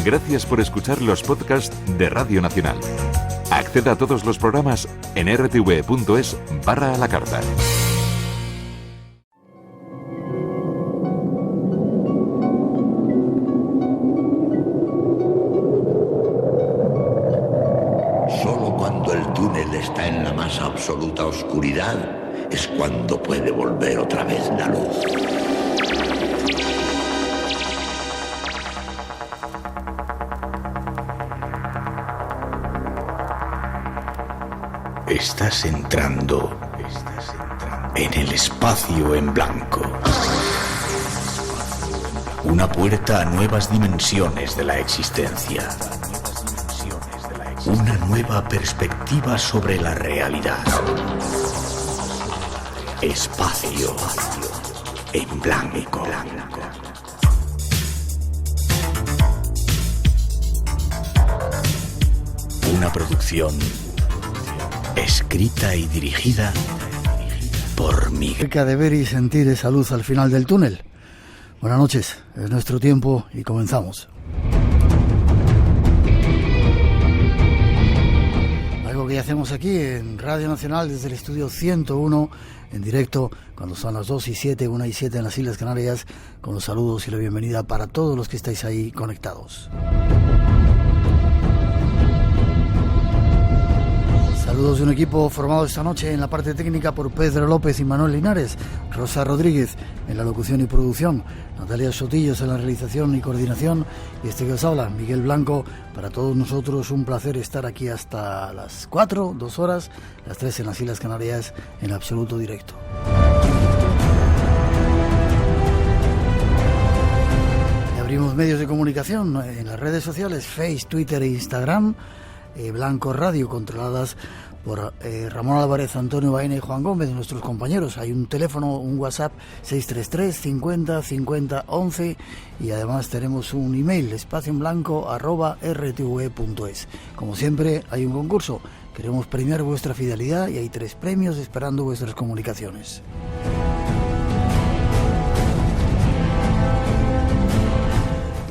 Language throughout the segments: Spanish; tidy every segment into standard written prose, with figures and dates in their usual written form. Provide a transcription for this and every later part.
Gracias por escuchar los podcasts de Radio Nacional. Acceda a todos los programas en rtv.es/a la carta. Solo cuando el túnel está en la más absoluta oscuridad es cuando puede volver otra vez la luz. Estás entrando en el espacio en blanco. Una puerta a nuevas dimensiones de la existencia. Una nueva perspectiva sobre la realidad. Espacio en blanco. Una producción escrita y dirigida por Miguel. Cerca de ver y sentir esa luz al final del túnel. Buenas noches, es nuestro tiempo y comenzamos. Algo que ya hacemos aquí en Radio Nacional desde el estudio 101 en directo cuando son las 2 y 7, 1 y 7 en las Islas Canarias, con los saludos y la bienvenida para todos los que estáis ahí conectados. Saludos de un equipo formado esta noche en la parte técnica por Pedro López y Manuel Linares, Rosa Rodríguez en la locución y producción, Natalia Sotillos en la realización y coordinación, y este que os habla, Miguel Blanco. Para todos nosotros un placer estar aquí hasta las 4, 2 horas, las 3 en las Islas Canarias en absoluto directo. Y abrimos medios de comunicación en las redes sociales, Facebook, Twitter e Instagram, Blanco Radio, controladas por Ramón Álvarez, Antonio Baena y Juan Gómez, nuestros compañeros. Hay un teléfono, un WhatsApp 633 50 50 11, y además tenemos un email, espacioenblanco@rtv.es. Como siempre hay un concurso, queremos premiar vuestra fidelidad y hay 3 premios esperando vuestras comunicaciones.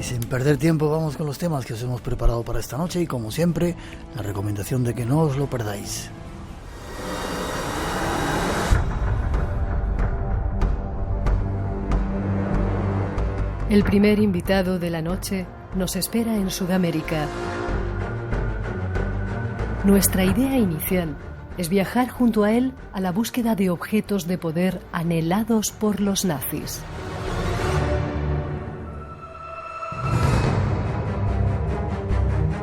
Sin perder tiempo, vamos con los temas que os hemos preparado para esta noche y, como siempre, la recomendación de que no os lo perdáis. El primer invitado de la noche nos espera en Sudamérica. Nuestra idea inicial es viajar junto a él a la búsqueda de objetos de poder anhelados por los nazis.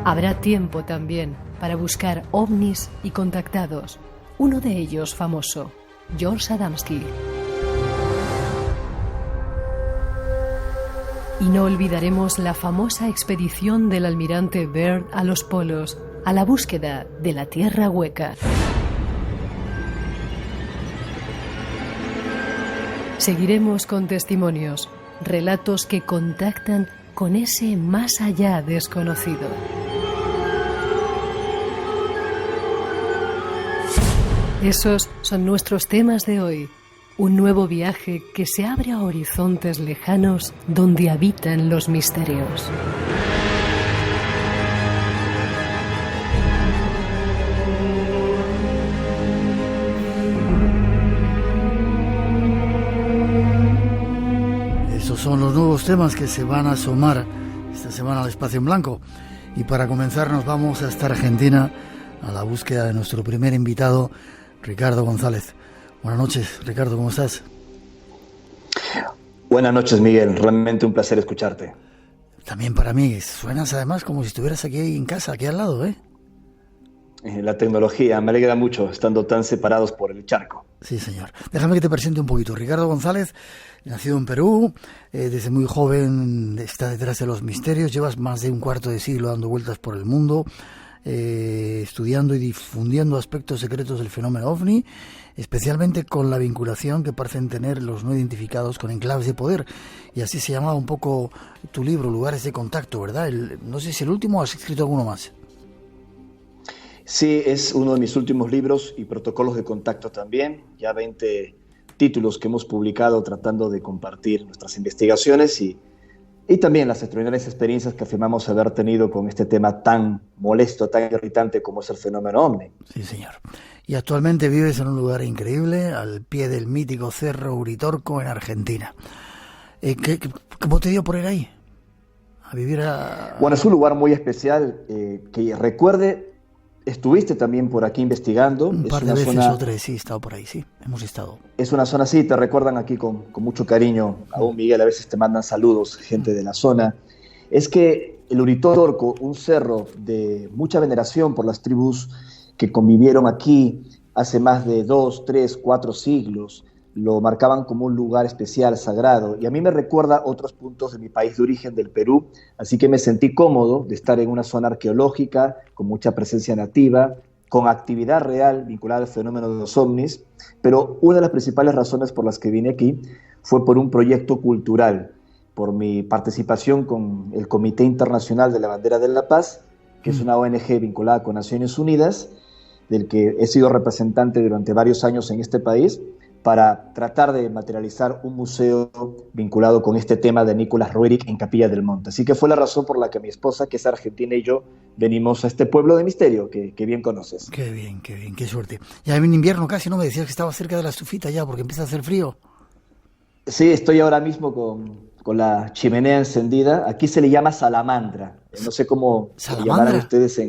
Habrá tiempo también para buscar ovnis y contactados. Uno de ellos famoso, George Adamski. Y no olvidaremos la famosa expedición del almirante Byrd a los polos, a la búsqueda de la Tierra Hueca. Seguiremos con testimonios, relatos que contactan con ese más allá desconocido. Esos son nuestros temas de hoy. Un nuevo viaje que se abre a horizontes lejanos donde habitan los misterios. Esos son los nuevos temas que se van a asomar esta semana al Espacio en Blanco. Y para comenzar nos vamos hasta Argentina a la búsqueda de nuestro primer invitado, Ricardo González. Buenas noches, Ricardo, ¿cómo estás? Buenas noches, Miguel. Realmente un placer escucharte. También para mí. Suenas además como si estuvieras aquí en casa, aquí al lado, ¿eh? La tecnología me alegra mucho, estando tan separados por el charco. Sí, señor. Déjame que te presente un poquito. Ricardo González, nacido en Perú, desde muy joven está detrás de los misterios. Llevas más de un cuarto de siglo dando vueltas por el mundo, estudiando y difundiendo aspectos secretos del fenómeno OVNI, especialmente con la vinculación que parecen tener los no identificados con enclaves de poder. Y así se llamaba un poco tu libro, Lugares de Contacto, ¿verdad? No sé si el último o has escrito alguno más. Sí, es uno de mis últimos libros y protocolos de contacto también. Ya 20 títulos que hemos publicado tratando de compartir nuestras investigaciones y y también las extraordinarias experiencias que afirmamos haber tenido con este tema tan molesto, tan irritante como es el fenómeno OVNI. Sí, señor. Y actualmente vives en un lugar increíble, al pie del mítico Cerro Uritorco en Argentina. ¿Cómo te dio por ir ahí? A vivir a... Bueno, es un lugar muy especial, que recuerde, estuviste también por aquí investigando. Un par de veces o tres, sí, he estado por ahí, sí, hemos estado. Es una zona, sí, te recuerdan aquí con mucho cariño. Aún, Miguel, a veces te mandan saludos, gente de la zona. Es que el Uritorco, un cerro de mucha veneración por las tribus que convivieron aquí hace más de 2, 3, 4 siglos, lo marcaban como un lugar especial, sagrado, y a mí me recuerda otros puntos de mi país de origen, del Perú, así que me sentí cómodo de estar en una zona arqueológica, con mucha presencia nativa, con actividad real vinculada al fenómeno de los ovnis, pero una de las principales razones por las que vine aquí fue por un proyecto cultural, por mi participación con el Comité Internacional de la Bandera de la Paz, que es una ONG vinculada con Naciones Unidas, del que he sido representante durante varios años en este país, para tratar de materializar un museo vinculado con este tema de Nicolás Roerich en Capilla del Monte. Así que fue la razón por la que mi esposa, que es argentina, y yo venimos a este pueblo de misterio que bien conoces. Qué bien, qué suerte. Ya en invierno casi, ¿no? Me decías que estaba cerca de la estufita ya, porque empieza a hacer frío. Sí, estoy ahora mismo con la chimenea encendida. Aquí se le llama salamandra. No sé cómo le llamarán ustedes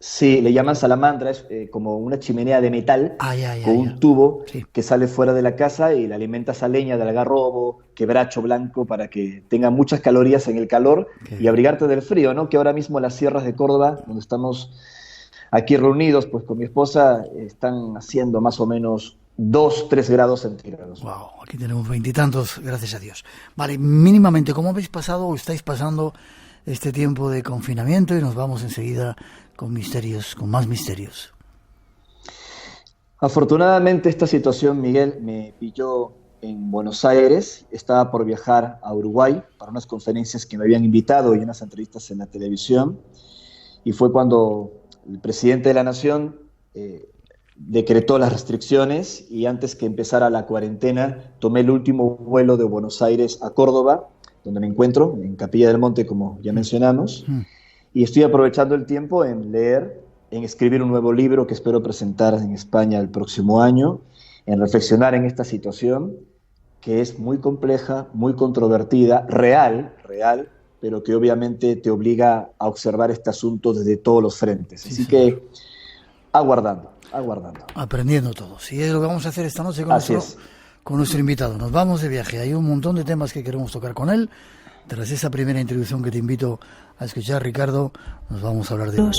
Sí, le llaman salamandra, es como una chimenea de metal con un tubo que sale fuera de la casa y le alimentas a leña de algarrobo, quebracho blanco, para que tenga muchas calorías en el calor y abrigarte del frío, ¿no? Que ahora mismo las sierras de Córdoba, donde estamos aquí reunidos, pues con mi esposa, están haciendo más o menos 2, 3 grados centígrados. Wow, aquí tenemos 20 y tantos, gracias a Dios. Vale, mínimamente, ¿cómo habéis pasado o estáis pasando este tiempo de confinamiento? Y nos vamos enseguida con misterios, con más misterios. Afortunadamente esta situación, Miguel, me pilló en Buenos Aires. Estaba por viajar a Uruguay para unas conferencias que me habían invitado y unas entrevistas en la televisión. Y fue cuando el presidente de la Nación decretó las restricciones, y antes que empezara la cuarentena tomé el último vuelo de Buenos Aires a Córdoba, donde me encuentro, en Capilla del Monte, como ya mencionamos. Y estoy aprovechando el tiempo en leer, en escribir un nuevo libro que espero presentar en España el próximo año, en reflexionar en esta situación que es muy compleja, muy controvertida, real, pero que obviamente te obliga a observar este asunto desde todos los frentes. Así que aguardando. Aprendiendo todos. Y es lo que vamos a hacer esta noche con nuestro invitado. Nos vamos de viaje. Hay un montón de temas que queremos tocar con él. Tras esa primera introducción que te invito a escuchar, Ricardo, nos vamos a hablar de...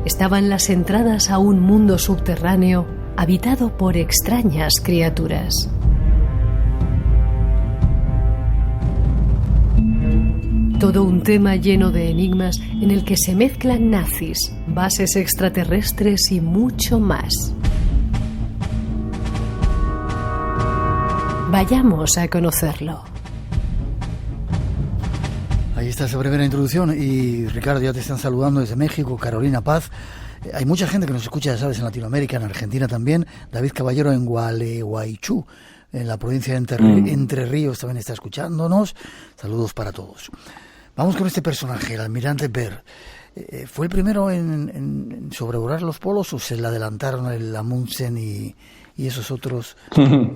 Estaban las entradas a un mundo subterráneo habitado por extrañas criaturas. Todo un tema lleno de enigmas en el que se mezclan nazis, bases extraterrestres y mucho más. Vayamos a conocerlo. Ahí está esa primera introducción y Ricardo, ya te están saludando desde México, Carolina Paz. Hay mucha gente que nos escucha, ya sabes, en Latinoamérica, en Argentina también. David Caballero en Gualeguaychú, en la provincia de Entre Ríos, también está escuchándonos. Saludos para todos. Vamos con este personaje, el almirante Byrd. ¿Fue el primero en sobrevolar los polos o se le adelantaron el Amundsen y esos otros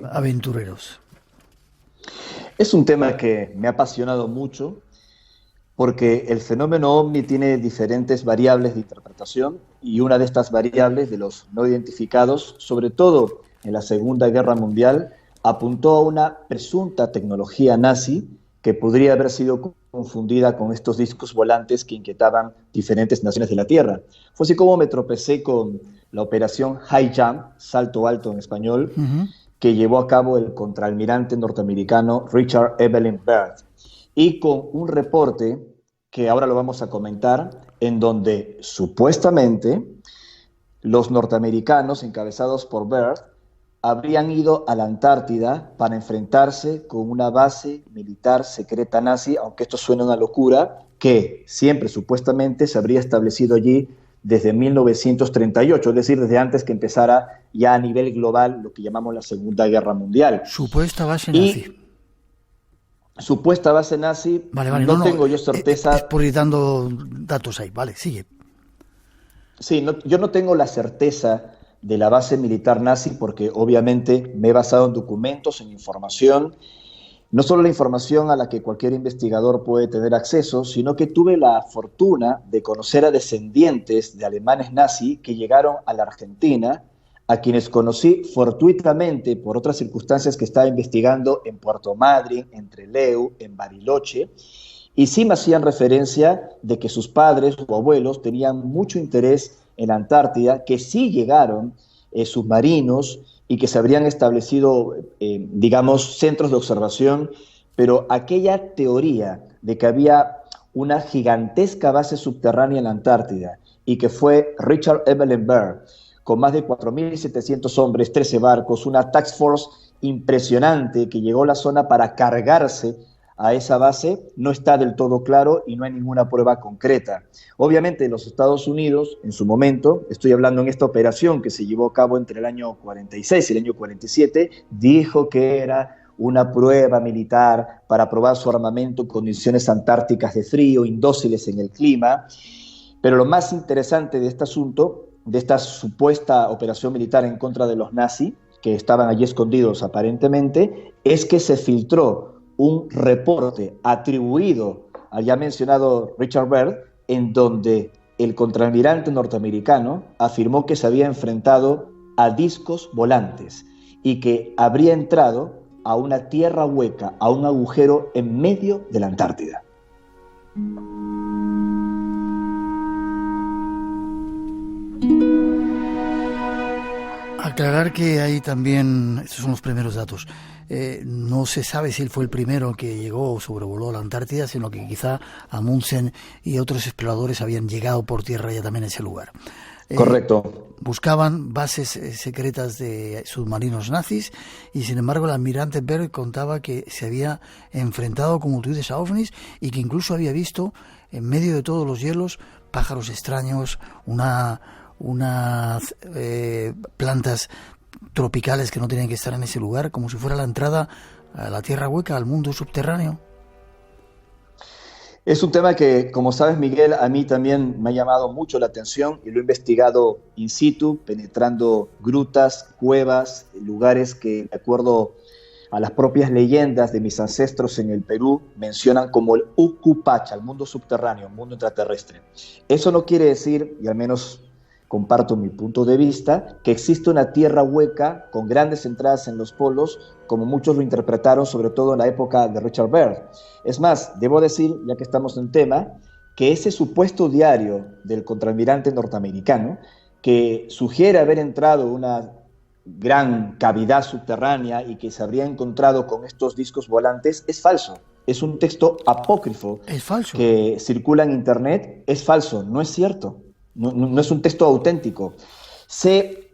aventureros? Es un tema que me ha apasionado mucho, porque el fenómeno OVNI tiene diferentes variables de interpretación, y una de estas variables, de los no identificados, sobre todo en la Segunda Guerra Mundial, apuntó a una presunta tecnología nazi que podría haber sido confundida con estos discos volantes que inquietaban diferentes naciones de la Tierra. Fue así como me tropecé con la operación High Jump, salto alto en español, que llevó a cabo el contraalmirante norteamericano Richard Evelyn Byrd, y con un reporte que ahora lo vamos a comentar, en donde supuestamente los norteamericanos, encabezados por Byrd, habrían ido a la Antártida para enfrentarse con una base militar secreta nazi, aunque esto suena una locura, que siempre supuestamente se habría establecido allí desde 1938, es decir, desde antes que empezara ya a nivel global lo que llamamos la Segunda Guerra Mundial. Supuesta base nazi. supuesta base nazi, no tengo yo certeza. Es por ir dando datos ahí, vale, sigue. Sí, yo no tengo la certeza de la base militar nazi porque obviamente me he basado en documentos, en información, no solo la información a la que cualquier investigador puede tener acceso, sino que tuve la fortuna de conocer a descendientes de alemanes nazi que llegaron a la Argentina, a quienes conocí fortuitamente por otras circunstancias que estaba investigando en Puerto Madryn, en Trelew, en Bariloche, y sí me hacían referencia de que sus padres o abuelos tenían mucho interés en la Antártida, que sí llegaron submarinos y que se habrían establecido, digamos, centros de observación, pero aquella teoría de que había una gigantesca base subterránea en la Antártida y que fue Richard Evelyn Byrd, con más de 4.700 hombres, 13 barcos, una task force impresionante que llegó a la zona para cargarse a esa base, no está del todo claro y no hay ninguna prueba concreta. Obviamente los Estados Unidos, en su momento, estoy hablando en esta operación que se llevó a cabo entre el año 46 y el año 47, dijo que era una prueba militar para probar su armamento en condiciones antárticas de frío, indóciles en el clima, pero lo más interesante de este asunto, de esta supuesta operación militar en contra de los nazis, que estaban allí escondidos aparentemente, es que se filtró un reporte atribuido al ya mencionado Richard Byrd, en donde el contraalmirante norteamericano afirmó que se había enfrentado a discos volantes y que habría entrado a una tierra hueca, a un agujero en medio de la Antártida. Aclarar que ahí también, estos son los primeros datos, no se sabe si él fue el primero que llegó o sobrevoló la Antártida, sino que quizá Amundsen y otros exploradores habían llegado por tierra ya también a ese lugar. Correcto. Buscaban bases secretas de submarinos nazis y sin embargo el almirante Byrd contaba que se había enfrentado, como tú dices, a ovnis y que incluso había visto en medio de todos los hielos pájaros extraños, unas plantas tropicales que no tenían que estar en ese lugar, como si fuera la entrada a la tierra hueca, al mundo subterráneo. Es un tema que, como sabes, Miguel, a mí también me ha llamado mucho la atención y lo he investigado in situ, penetrando grutas, cuevas, lugares que, de acuerdo a las propias leyendas de mis ancestros en el Perú, mencionan como el Ucupacha, el mundo subterráneo, el mundo intraterrestre. Eso no quiere decir, y al menos comparto mi punto de vista, que existe una tierra hueca con grandes entradas en los polos, como muchos lo interpretaron, sobre todo en la época de Richard Byrd. Es más, debo decir, ya que estamos en tema, que ese supuesto diario del contraalmirante norteamericano, que sugiere haber entrado una gran cavidad subterránea y que se habría encontrado con estos discos volantes, es falso. Es un texto apócrifo. Es falso. Que circula en internet. Es falso, no es cierto. No es un texto auténtico. Se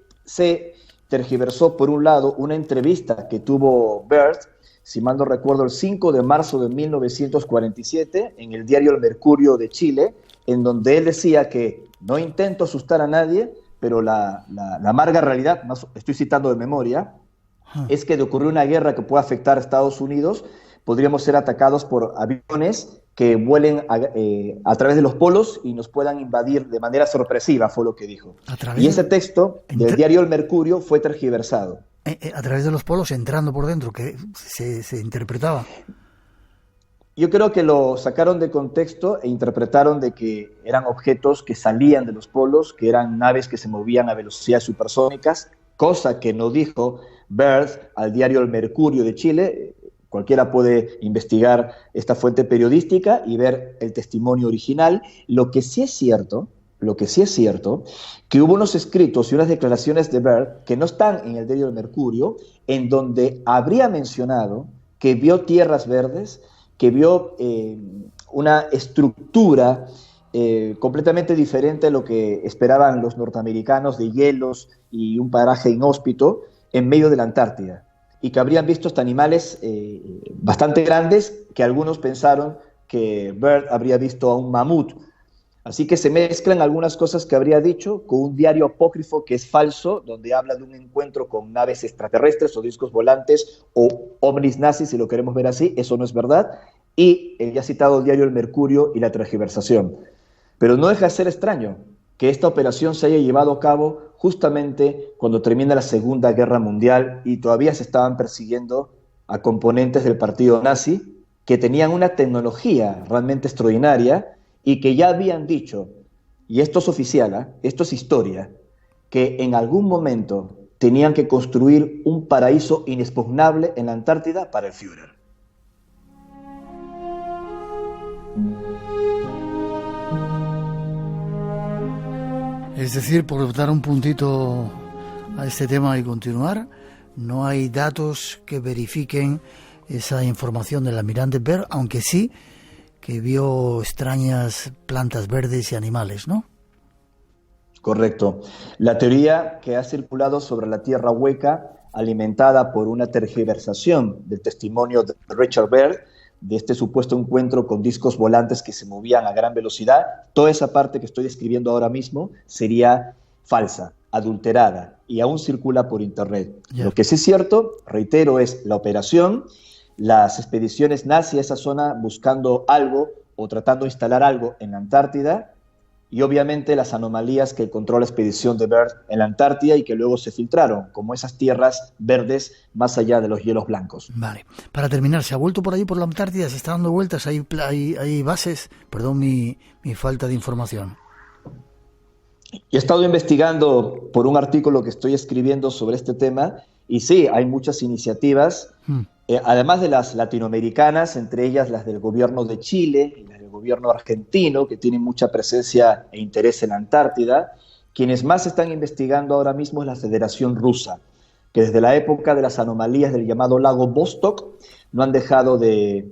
tergiversó, por un lado, una entrevista que tuvo Byrd, si mal no recuerdo, el 5 de marzo de 1947, en el diario El Mercurio de Chile, en donde él decía que no intento asustar a nadie, pero la amarga realidad, estoy citando de memoria, es que de ocurrir una guerra que pueda afectar a Estados Unidos, podríamos ser atacados por aviones que vuelen a través de los polos y nos puedan invadir de manera sorpresiva, fue lo que dijo. Y ese texto del diario El Mercurio fue tergiversado. A través de los polos, entrando por dentro, que se interpretaba. Yo creo que lo sacaron de contexto e interpretaron de que eran objetos que salían de los polos, que eran naves que se movían a velocidades supersónicas, cosa que no dijo Byrd al diario El Mercurio de Chile. Cualquiera puede investigar esta fuente periodística y ver el testimonio original. Lo que sí es cierto, que hubo unos escritos y unas declaraciones de Byrd que no están en el diario del Mercurio, en donde habría mencionado que vio tierras verdes, que vio una estructura completamente diferente a lo que esperaban los norteamericanos, de hielos y un paraje inhóspito en medio de la Antártida, y que habrían visto hasta animales bastante grandes, que algunos pensaron que Byrd habría visto a un mamut. Así que se mezclan algunas cosas que habría dicho con un diario apócrifo que es falso, donde habla de un encuentro con naves extraterrestres o discos volantes o ovnis nazis, si lo queremos ver así. Eso no es verdad. Y el ya citado diario El Mercurio y la tergiversación. Pero no deja de ser extraño que esta operación se haya llevado a cabo justamente cuando termina la Segunda Guerra Mundial y todavía se estaban persiguiendo a componentes del partido nazi que tenían una tecnología realmente extraordinaria y que ya habían dicho, y esto es oficial, esto es historia, que en algún momento tenían que construir un paraíso inexpugnable en la Antártida para el Führer. Es decir, por dar un puntito a este tema y continuar, no hay datos que verifiquen esa información del almirante Byrd, aunque sí que vio extrañas plantas verdes y animales, ¿no? Correcto. La teoría que ha circulado sobre la Tierra hueca, alimentada por una tergiversación del testimonio de Richard Byrd, de este supuesto encuentro con discos volantes que se movían a gran velocidad, toda esa parte que estoy describiendo ahora mismo sería falsa, adulterada, y aún circula por internet. Yeah. Lo que sí es cierto, reitero, es la operación, las expediciones nazis a esa zona buscando algo o tratando de instalar algo en la Antártida, y obviamente las anomalías que encontró la expedición de Byrd en la Antártida y que luego se filtraron, como esas tierras verdes más allá de los hielos blancos. Vale. Para terminar, ¿se ha vuelto por allí por la Antártida? ¿Se está dando vueltas? ¿Hay bases? Perdón mi falta de información. He estado investigando por un artículo que estoy escribiendo sobre este tema y sí, hay muchas iniciativas, además de las latinoamericanas, entre ellas las del gobierno de Chile y las del gobierno argentino, que tienen mucha presencia e interés en la Antártida. Quienes más están investigando ahora mismo es la Federación Rusa, que desde la época de las anomalías del llamado lago Vostok no han dejado de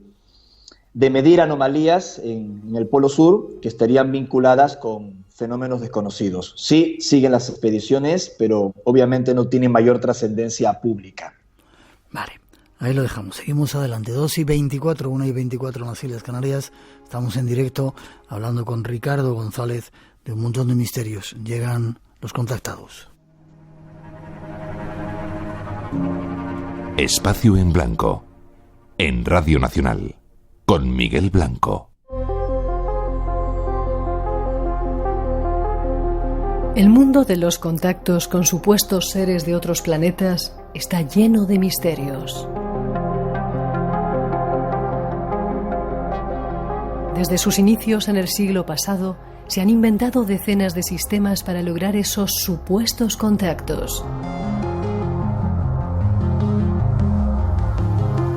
medir anomalías en el Polo Sur que estarían vinculadas con fenómenos desconocidos. Sí, siguen las expediciones, pero obviamente no tienen mayor trascendencia pública. Vale, ahí lo dejamos. Seguimos adelante. 2:24, 1:24 en las Islas Canarias. Estamos en directo hablando con Ricardo González de un montón de misterios. Llegan los contactados. Espacio en Blanco, en Radio Nacional, con Miguel Blanco. El mundo de los contactos con supuestos seres de otros planetas está lleno de misterios. Desde sus inicios en el siglo pasado, se han inventado decenas de sistemas para lograr esos supuestos contactos.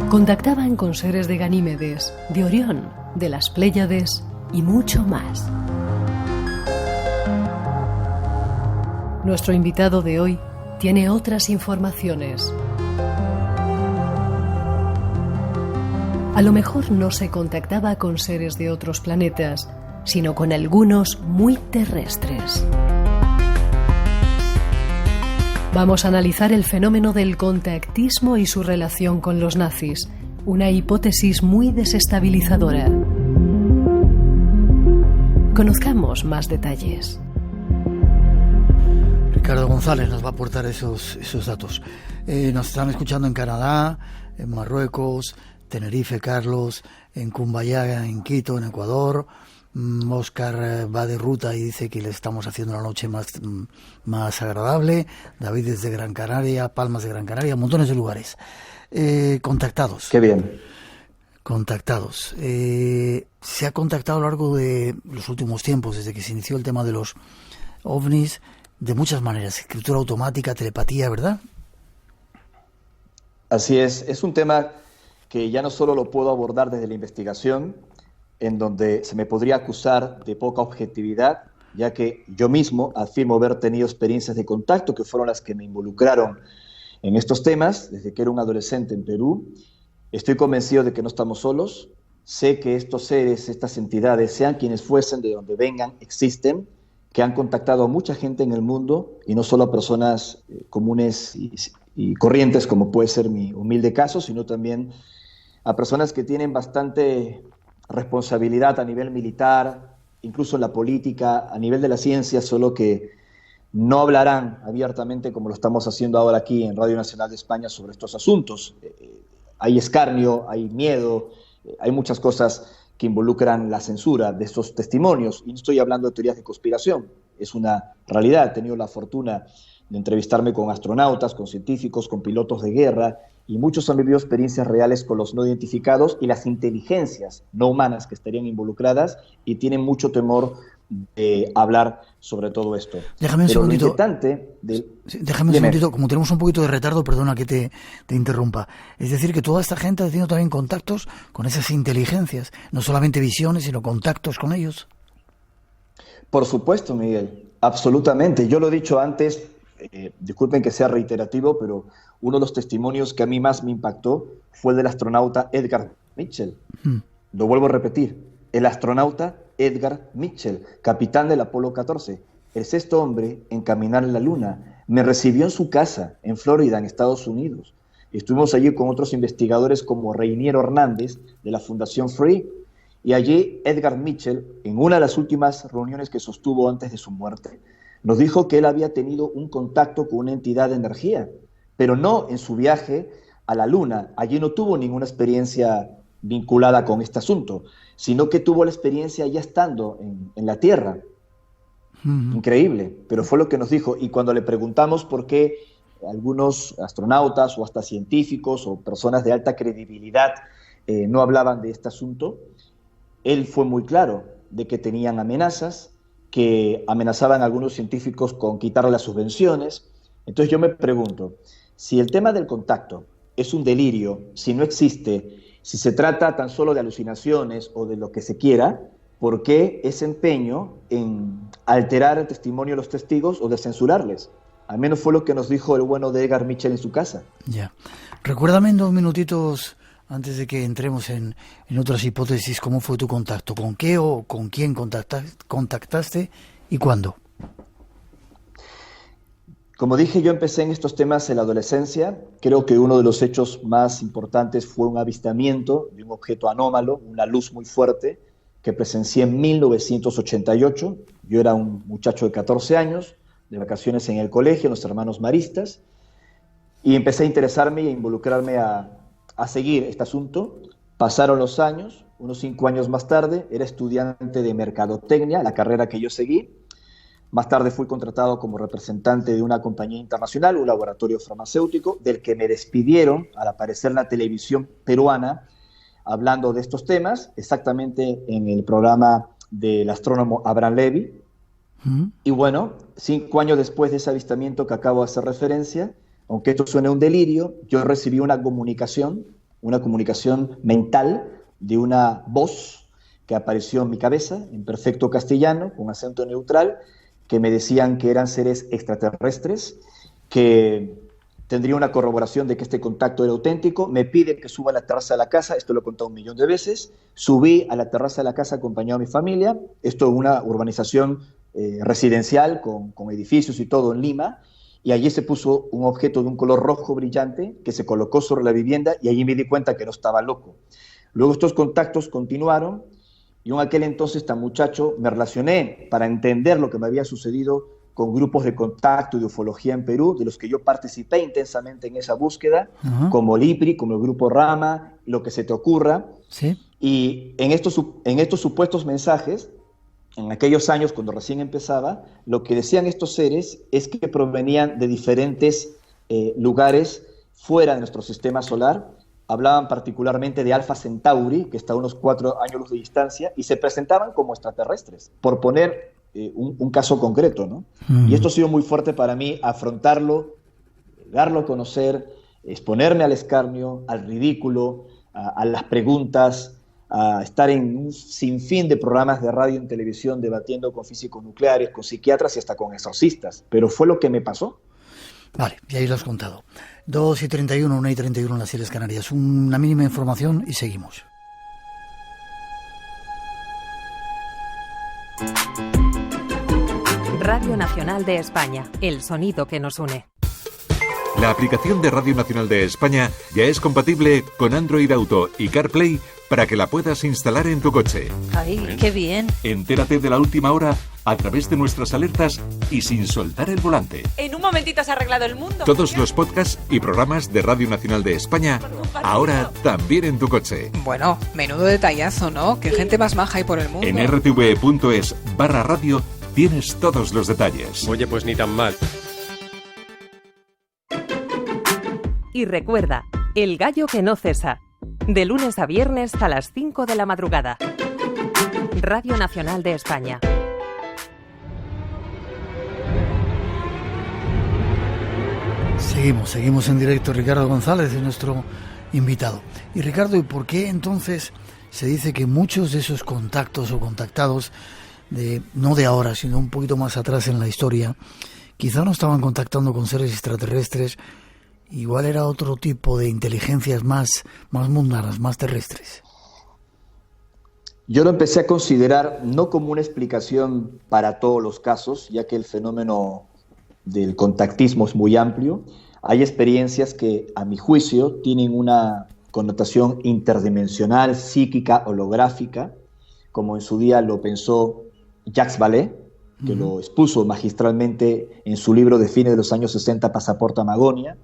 Contactaban con seres de Ganímedes, de Orión, de las Pléyades y mucho más. Nuestro invitado de hoy tiene otras informaciones. A lo mejor no se contactaba con seres de otros planetas, sino con algunos muy terrestres. Vamos a analizar el fenómeno del contactismo y su relación con los nazis, una hipótesis muy desestabilizadora. Conozcamos más detalles. Ricardo González nos va a aportar esos datos. Nos están escuchando en Canadá, en Marruecos, Tenerife, Carlos, en Cumbayá, en Quito, en Ecuador. Óscar va de ruta y dice que le estamos haciendo la noche más agradable. David desde Gran Canaria, Palmas de Gran Canaria, montones de lugares. Contactados. Qué bien. Contactados. Se ha contactado a lo largo de los últimos tiempos, desde que se inició el tema de los ovnis, de muchas maneras, escritura automática, telepatía, ¿verdad? Así es un tema que ya no solo lo puedo abordar desde la investigación, en donde se me podría acusar de poca objetividad, ya que yo mismo afirmo haber tenido experiencias de contacto que fueron las que me involucraron en estos temas desde que era un adolescente en Perú. Estoy convencido de que no estamos solos, sé que estos seres, estas entidades, sean quienes fuesen, de donde vengan, existen, que han contactado a mucha gente en el mundo y no solo a personas comunes y corrientes, como puede ser mi humilde caso, sino también a personas que tienen bastante responsabilidad a nivel militar, incluso en la política, a nivel de la ciencia, solo que no hablarán abiertamente como lo estamos haciendo ahora aquí en Radio Nacional de España sobre estos asuntos. Hay escarnio, hay miedo, hay muchas cosas que involucran la censura de estos testimonios. Y no estoy hablando de teorías de conspiración, es una realidad. He tenido la fortuna de entrevistarme con astronautas, con científicos, con pilotos de guerra, y muchos han vivido experiencias reales con los no identificados y las inteligencias no humanas que estarían involucradas, y tienen mucho temor de hablar sobre todo esto. Déjame un segundito. Déjame un segundito, como tenemos un poquito de retardo, perdona que te interrumpa. Es decir, que toda esta gente ha tenido también contactos con esas inteligencias, no solamente visiones, sino contactos con ellos. Por supuesto, Miguel, absolutamente. Yo lo he dicho antes, disculpen que sea reiterativo, pero uno de los testimonios que a mí más me impactó fue el del astronauta Edgar Mitchell. Lo vuelvo a repetir, el astronauta Edgar Mitchell, capitán del Apolo 14, el sexto hombre en caminar en la Luna. Me recibió en su casa, en Florida, en Estados Unidos. Estuvimos allí con otros investigadores como Reiniero Hernández, de la Fundación Free, y allí Edgar Mitchell, en una de las últimas reuniones que sostuvo antes de su muerte, nos dijo que él había tenido un contacto con una entidad de energía, pero no en su viaje a la Luna. Allí no tuvo ninguna experiencia vinculada con este asunto, sino que tuvo la experiencia ya estando en la Tierra. Increíble, pero fue lo que nos dijo. Y cuando le preguntamos por qué algunos astronautas o hasta científicos o personas de alta credibilidad no hablaban de este asunto, él fue muy claro de que tenían amenazas, que amenazaban a algunos científicos con quitarle las subvenciones. Entonces yo me pregunto, si el tema del contacto es un delirio, si no existe, si se trata tan solo de alucinaciones o de lo que se quiera, ¿por qué ese empeño en alterar el testimonio de los testigos o de censurarles? Al menos fue lo que nos dijo el bueno de Edgar Mitchell en su casa. Ya. Recuérdame en 2 minutitos, antes de que entremos en otras hipótesis, ¿cómo fue tu contacto? ¿Con qué o con quién contactaste y cuándo? Como dije, yo empecé en estos temas en la adolescencia. Creo que uno de los hechos más importantes fue un avistamiento de un objeto anómalo, una luz muy fuerte, que presencié en 1988. Yo era un muchacho de 14 años, de vacaciones en el colegio, en los Hermanos Maristas, y empecé a interesarme y a involucrarme a seguir este asunto. Pasaron los años, unos 5 años más tarde, era estudiante de mercadotecnia, la carrera que yo seguí. Más tarde fui contratado como representante de una compañía internacional, un laboratorio farmacéutico, del que me despidieron al aparecer en la televisión peruana hablando de estos temas, exactamente en el programa del astrónomo Abraham Levy. Y bueno, 5 años después de ese avistamiento que acabo de hacer referencia, aunque esto suene un delirio, yo recibí una comunicación mental de una voz que apareció en mi cabeza, en perfecto castellano, con acento neutral, que me decían que eran seres extraterrestres, que tendría una corroboración de que este contacto era auténtico. Me piden que suba a la terraza de la casa, esto lo he contado 1.000.000 de veces. Subí a la terraza de la casa acompañado de mi familia, esto es una urbanización residencial con edificios y todo en Lima, y allí se puso un objeto de un color rojo brillante que se colocó sobre la vivienda, y allí me di cuenta que no estaba loco. Luego estos contactos continuaron, y en aquel entonces, tan muchacho, me relacioné para entender lo que me había sucedido con grupos de contacto y de ufología en Perú, de los que yo participé intensamente en esa búsqueda, como el IPRI, como el Grupo Rama, lo que se te ocurra. ¿Sí? Y en estos supuestos mensajes, en aquellos años cuando recién empezaba, lo que decían estos seres es que provenían de diferentes lugares fuera de nuestro sistema solar. Hablaban particularmente de Alpha Centauri, que está a unos 4 años luz de distancia, y se presentaban como extraterrestres, por poner un caso concreto, ¿no? Y esto ha sido muy fuerte para mí, afrontarlo, darlo a conocer, exponerme al escarnio, al ridículo, a las preguntas, a estar en un sinfín de programas de radio y televisión debatiendo con físicos nucleares, con psiquiatras y hasta con exorcistas. Pero fue lo que me pasó. Vale, y ahí lo has contado. 2:31, 1:31 en las Islas Canarias. Una mínima información y seguimos. Radio Nacional de España, el sonido que nos une. La aplicación de Radio Nacional de España ya es compatible con Android Auto y CarPlay para que la puedas instalar en tu coche. ¡Ay, qué bien! Entérate de la última hora a través de nuestras alertas y sin soltar el volante. En un momentito se ha arreglado el mundo. Todos los podcasts y programas de Radio Nacional de España, ahora también en tu coche. Bueno, menudo detallazo, ¿no? Qué gente más maja hay por el mundo. En rtv.es/radio tienes todos los detalles. Oye, pues ni tan mal. Y recuerda, El gallo que no cesa. De lunes a viernes a las 5 de la madrugada. Radio Nacional de España. Seguimos en directo. Ricardo González es nuestro invitado. Y Ricardo, ¿y por qué entonces se dice que muchos de esos contactos o contactados, no de ahora, sino un poquito más atrás en la historia, quizá no estaban contactando con seres extraterrestres, igual era otro tipo de inteligencias más mundanas, más terrestres? Yo lo empecé a considerar no como una explicación para todos los casos, ya que el fenómeno del contactismo es muy amplio. Hay experiencias que, a mi juicio, tienen una connotación interdimensional, psíquica, holográfica, como en su día lo pensó Jacques Vallée, que lo expuso magistralmente en su libro de fines de los años 60, Pasaporte a Magonia.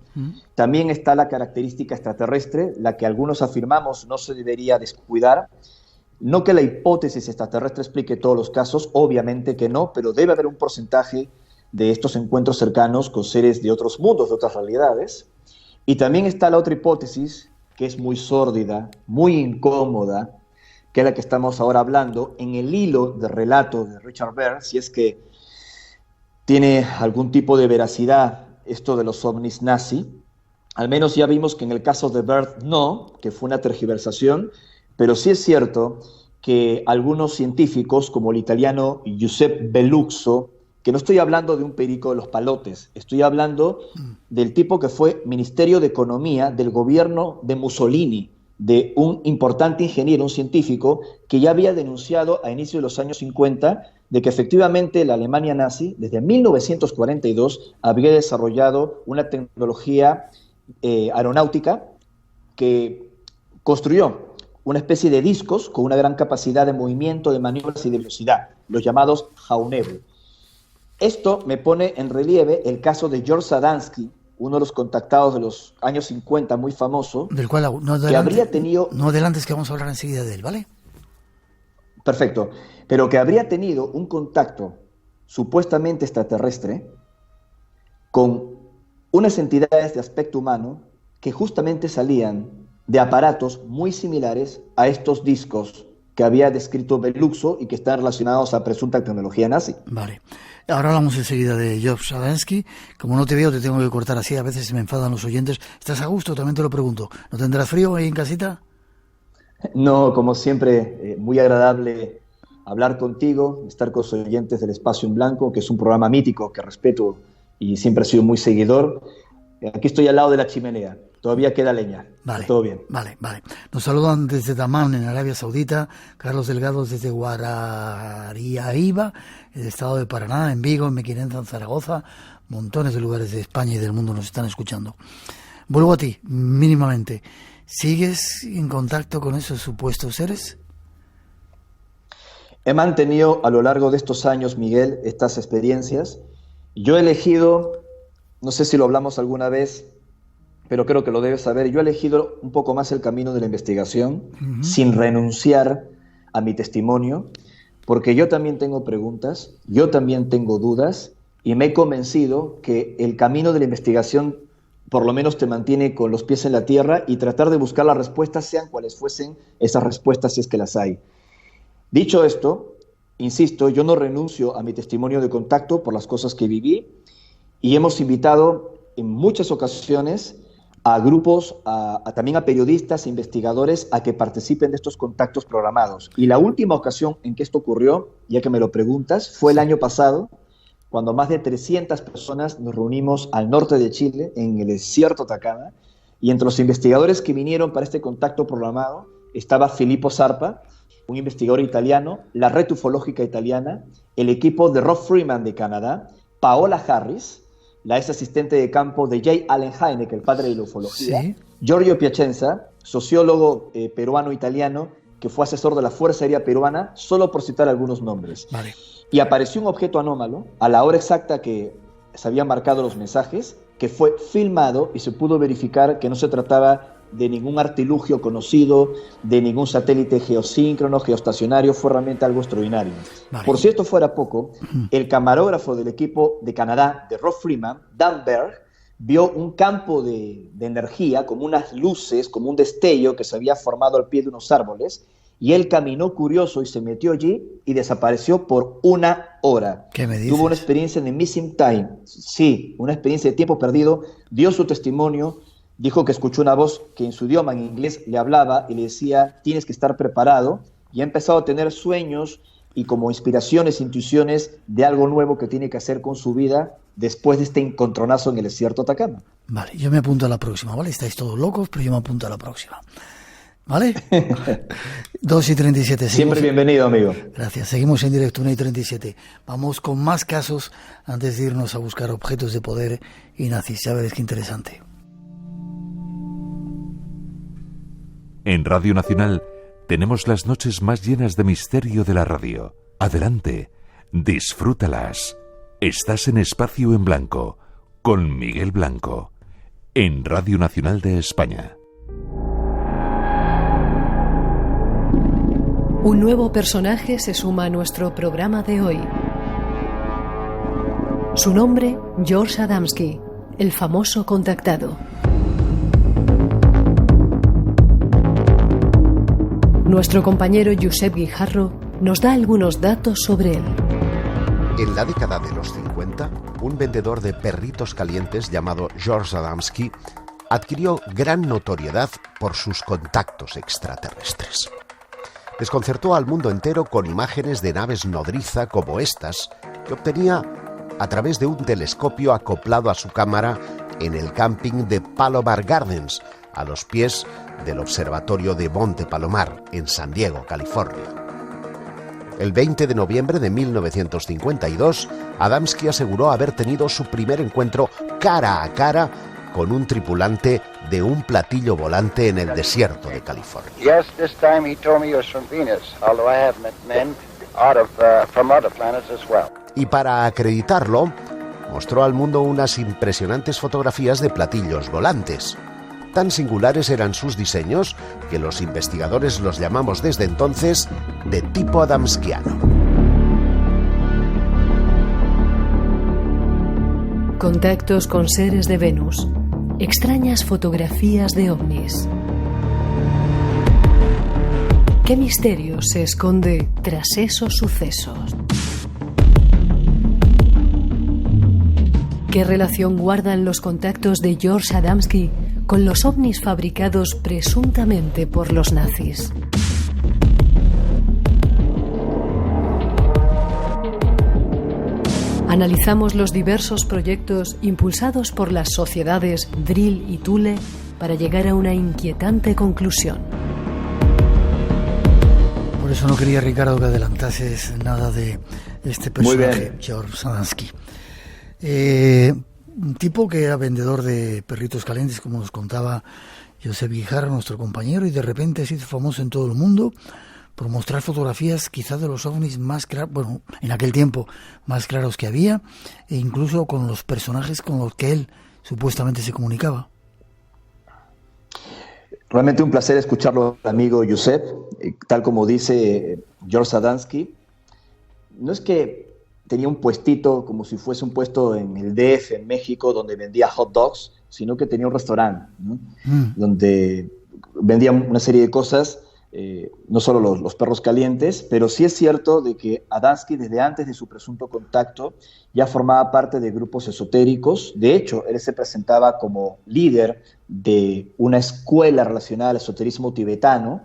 También está la característica extraterrestre, la que algunos afirmamos no se debería descuidar. No que la hipótesis extraterrestre explique todos los casos, obviamente que no, pero debe haber un porcentaje de estos encuentros cercanos con seres de otros mundos, de otras realidades. Y también está la otra hipótesis, que es muy sórdida, muy incómoda, que es la que estamos ahora hablando, en el hilo de relato de Richard Byrne, si es que tiene algún tipo de veracidad esto de los ovnis nazi. Al menos ya vimos que en el caso de Byrne no, que fue una tergiversación, pero sí es cierto que algunos científicos, como el italiano Giuseppe Belluxo, que no estoy hablando de un perico de los palotes, estoy hablando del tipo que fue Ministerio de Economía del gobierno de Mussolini, de un importante ingeniero, un científico, que ya había denunciado a inicios de los años 50 de que efectivamente la Alemania nazi, desde 1942, había desarrollado una tecnología aeronáutica que construyó una especie de discos con una gran capacidad de movimiento, de maniobras y de velocidad, los llamados Jaunebu. Esto me pone en relieve el caso de George Sadansky, uno de los contactados de los años 50, muy famoso, del cual que habría tenido... No adelantes, que vamos a hablar enseguida de él, ¿vale? Perfecto, pero que habría tenido un contacto supuestamente extraterrestre con unas entidades de aspecto humano que justamente salían de aparatos muy similares a estos discos que había descrito Belluxo y que están relacionados a presunta tecnología nazi. Vale. Ahora hablamos enseguida de George Sadansky. Como no te veo, te tengo que cortar así. A veces se me enfadan los oyentes. ¿Estás a gusto? También te lo pregunto. ¿No tendrás frío ahí en casita? No, como siempre, muy agradable hablar contigo, estar con los oyentes del Espacio en Blanco, que es un programa mítico que respeto y siempre he sido muy seguidor. Aquí estoy al lado de la chimenea. Todavía queda leña. Vale, todo bien. Vale. Nos saludan desde Dammam, en Arabia Saudita, Carlos Delgado desde Guarariaiba, el estado de Paraná, en Vigo, en Mequinenza, en Zaragoza. Montones de lugares de España y del mundo nos están escuchando. Vuelvo a ti, mínimamente. ¿Sigues en contacto con esos supuestos seres? He mantenido a lo largo de estos años, Miguel, estas experiencias. Yo he elegido, no sé si lo hablamos alguna vez, pero creo que lo debes saber, yo he elegido un poco más el camino de la investigación, sin renunciar a mi testimonio, porque yo también tengo preguntas, yo también tengo dudas, y me he convencido que el camino de la investigación por lo menos te mantiene con los pies en la tierra y tratar de buscar las respuestas, sean cuales fuesen esas respuestas, si es que las hay. Dicho esto, insisto, yo no renuncio a mi testimonio de contacto por las cosas que viví, y hemos invitado en muchas ocasiones a grupos, también a periodistas e investigadores a que participen de estos contactos programados. Y la última ocasión en que esto ocurrió, ya que me lo preguntas, fue el año pasado, cuando más de 300 personas nos reunimos al norte de Chile, en el desierto Atacama, y entre los investigadores que vinieron para este contacto programado estaba Filippo Zarpa, un investigador italiano, la Red Ufológica Italiana, el equipo de Rob Freeman de Canadá, Paola Harris, la ex asistente de campo de J. Allen Hynek, el padre de la ufología, Sí. Giorgio Piacenza, sociólogo peruano-italiano, que fue asesor de la Fuerza Aérea Peruana, solo por citar algunos nombres. Vale. Y apareció un objeto anómalo a la hora exacta que se habían marcado los mensajes, que fue filmado y se pudo verificar que no se trataba de ningún artilugio conocido, de ningún satélite geosíncrono, geoestacionario, fue realmente algo extraordinario. Vale. Por si esto fuera poco, el camarógrafo del equipo de Canadá, de Rob Freeman, Dan Berg, vio un campo de energía, como unas luces, como un destello que se había formado al pie de unos árboles, y él caminó curioso y se metió allí y desapareció por 1 hora. ¿Qué me dices? Tuvo una experiencia de missing time, sí, una experiencia de tiempo perdido, dio su testimonio, dijo que escuchó una voz que en su idioma, en inglés, le hablaba y le decía, tienes que estar preparado, y ha empezado a tener sueños y como inspiraciones, intuiciones de algo nuevo que tiene que hacer con su vida después de este encontronazo en el desierto de Atacama. Vale, yo me apunto a la próxima, ¿vale? Estáis todos locos, pero yo me apunto a la próxima. ¿Vale? 2:37. Siempre bienvenido, amigo. Gracias. Seguimos en directo, 1:37. Vamos con más casos antes de irnos a buscar objetos de poder y nazis. Ya veréis qué interesante. En Radio Nacional tenemos las noches más llenas de misterio de la radio. Adelante, disfrútalas. Estás en Espacio en Blanco, con Miguel Blanco, en Radio Nacional de España. Un nuevo personaje se suma a nuestro programa de hoy. Su nombre, George Adamski, el famoso contactado. Nuestro compañero Josep Guijarro nos da algunos datos sobre él. En la década de los 50, un vendedor de perritos calientes llamado George Adamski adquirió gran notoriedad por sus contactos extraterrestres. Desconcertó al mundo entero con imágenes de naves nodriza como estas, que obtenía a través de un telescopio acoplado a su cámara en el camping de Palomar Gardens, a los pies del observatorio de Monte Palomar, en San Diego, California. El 20 de noviembre de 1952, Adamski aseguró haber tenido su primer encuentro cara a cara con un tripulante de un platillo volante en el desierto de California. Yes, this time he told me he was from Venus, although I have met men from other planets as well. Y para acreditarlo, mostró al mundo unas impresionantes fotografías de platillos volantes. Tan singulares eran sus diseños que los investigadores los llamamos desde entonces de tipo adamskiano. Contactos con seres de Venus. Extrañas fotografías de ovnis. ¿Qué misterio se esconde tras esos sucesos? ¿Qué relación guardan los contactos de George Adamski con los ovnis fabricados presuntamente por los nazis? Analizamos los diversos proyectos impulsados por las sociedades Drill y Thule para llegar a una inquietante conclusión. Por eso no quería, Ricardo, que adelantases nada de este personaje, George Adamski. Un tipo que era vendedor de perritos calientes, como nos contaba Josep Guijarro, nuestro compañero, y de repente se hizo famoso en todo el mundo por mostrar fotografías quizás de los ovnis más claros, bueno, en aquel tiempo más claros que había, e incluso con los personajes con los que él supuestamente se comunicaba. Realmente un placer escucharlo, amigo Josep. Tal como dice George Adamski, no es que tenía un puestito como si fuese un puesto en el DF, en México, donde vendía hot dogs, sino que tenía un restaurante, ¿no? Donde vendía una serie de cosas, no solo los perros calientes, pero sí es cierto de que Adamski, desde antes de su presunto contacto, ya formaba parte de grupos esotéricos. De hecho, él se presentaba como líder de una escuela relacionada al esoterismo tibetano,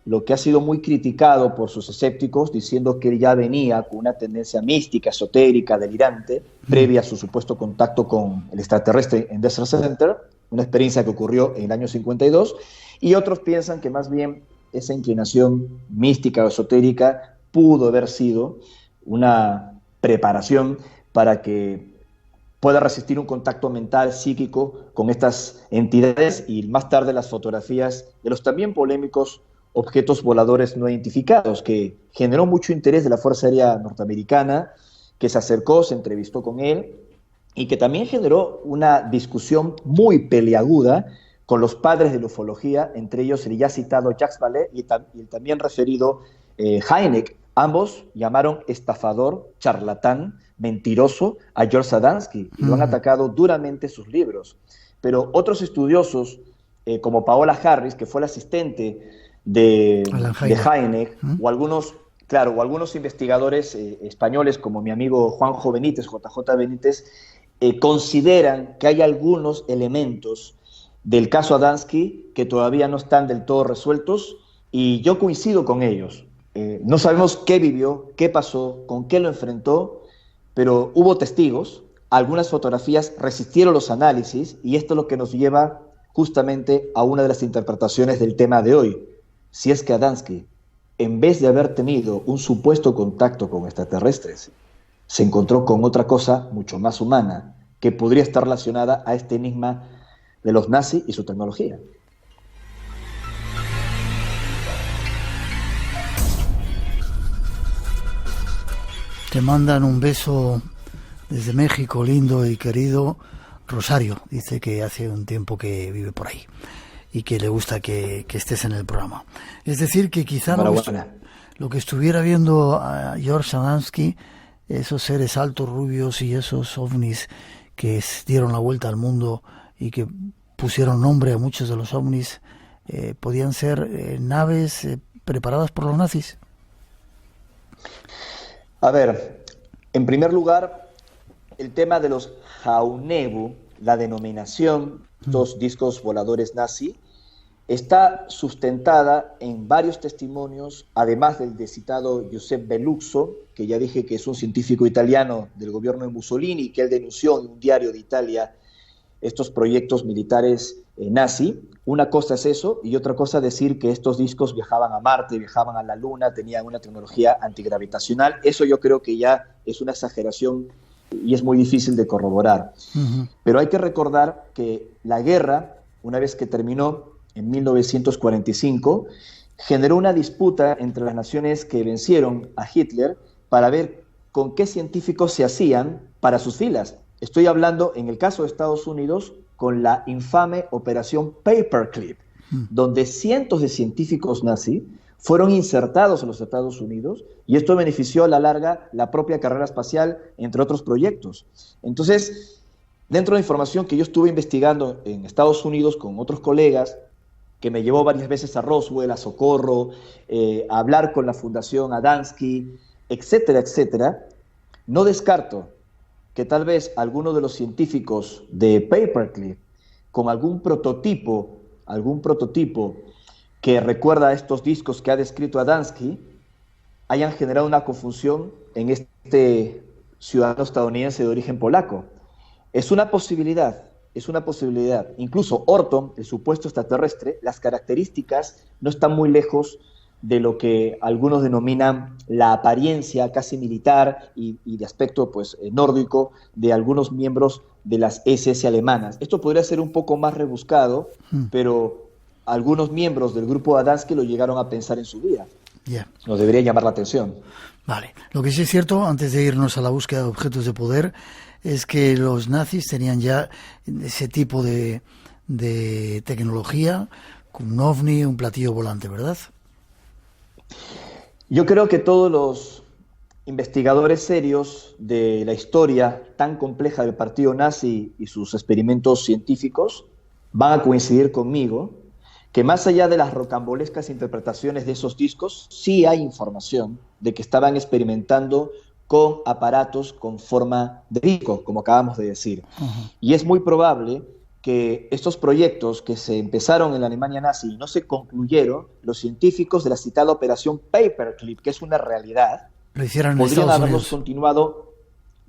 lo que ha sido muy criticado por sus escépticos, diciendo que él ya venía con una tendencia mística, esotérica, delirante, previa a su supuesto contacto con el extraterrestre en Desert Center, una experiencia que ocurrió en el año 52, y otros piensan que más bien esa inclinación mística o esotérica pudo haber sido una preparación para que pueda resistir un contacto mental, psíquico con estas entidades, y más tarde las fotografías de los también polémicos objetos voladores no identificados, que generó mucho interés de la Fuerza Aérea Norteamericana, que se acercó, se entrevistó con él, y que también generó una discusión muy peliaguda con los padres de la ufología, entre ellos el ya citado Jacques Vallée y el también referido Hynek. Ambos llamaron estafador, charlatán, mentiroso a George Adamski, y lo han atacado duramente sus libros. Pero otros estudiosos, como Paola Harris, que fue la asistente de Hynek, o algunos investigadores españoles, como mi amigo Juanjo Benítez, JJ Benítez, consideran que hay algunos elementos del caso Adamski que todavía no están del todo resueltos, y yo coincido con ellos. No sabemos qué vivió, qué pasó, con qué lo enfrentó, pero hubo testigos, algunas fotografías resistieron los análisis, y esto es lo que nos lleva justamente a una de las interpretaciones del tema de hoy. Si es que Adamski, en vez de haber tenido un supuesto contacto con extraterrestres, se encontró con otra cosa mucho más humana, que podría estar relacionada a este enigma de los nazis y su tecnología. Te mandan un beso desde México, lindo y querido Rosario. Dice que hace un tiempo que vive por ahí y que le gusta que estés en el programa. Es decir, que quizá lo que estuviera viendo a George Adamski, esos seres altos, rubios y esos ovnis que dieron la vuelta al mundo y que pusieron nombre a muchos de los ovnis, podían ser naves preparadas por los nazis. A ver, en primer lugar, el tema de los Jaunebu, la denominación, estos discos voladores nazi, está sustentada en varios testimonios, además del de citado Giuseppe Belluxo, que ya dije que es un científico italiano del gobierno de Mussolini, que él denunció en un diario de Italia estos proyectos militares nazi. Una cosa es eso, y otra cosa decir que estos discos viajaban a Marte, viajaban a la Luna, tenían una tecnología antigravitacional. Eso yo creo que ya es una exageración y es muy difícil de corroborar. Pero hay que recordar que la guerra, una vez que terminó en 1945, generó una disputa entre las naciones que vencieron a Hitler para ver con qué científicos se hacían para sus filas. Estoy hablando, en el caso de Estados Unidos, con la infame Operación Paperclip, donde cientos de científicos nazis fueron insertados en los Estados Unidos, y esto benefició a la larga la propia carrera espacial, entre otros proyectos. Entonces, dentro de la información que yo estuve investigando en Estados Unidos con otros colegas, que me llevó varias veces a Roswell, a Socorro, a hablar con la Fundación Adamski, etcétera, etcétera, no descarto que tal vez alguno de los científicos de Paperclip, con algún prototipo que recuerda a estos discos que ha descrito Adamski, hayan generado una confusión en este ciudadano estadounidense de origen polaco. Es una posibilidad. Incluso Orton, el supuesto extraterrestre, las características no están muy lejos de lo que algunos denominan la apariencia casi militar y de aspecto pues nórdico de algunos miembros de las SS alemanas. Esto podría ser un poco más rebuscado, pero algunos miembros del grupo Adamski lo llegaron a pensar en su vida. Nos debería llamar la atención. Vale. Lo que sí es cierto, antes de irnos a la búsqueda de objetos de poder, es que los nazis tenían ya ese tipo de tecnología, con un ovni, un platillo volante, ¿verdad? Yo creo que todos los investigadores serios de la historia tan compleja del partido nazi y sus experimentos científicos van a coincidir conmigo que más allá de las rocambolescas interpretaciones de esos discos, sí hay información de que estaban experimentando con aparatos con forma de disco, como acabamos de decir. Y es muy probable que estos proyectos que se empezaron en la Alemania nazi y no se concluyeron, los científicos de la citada Operación Paperclip, que es una realidad, podrían haberlos continuado,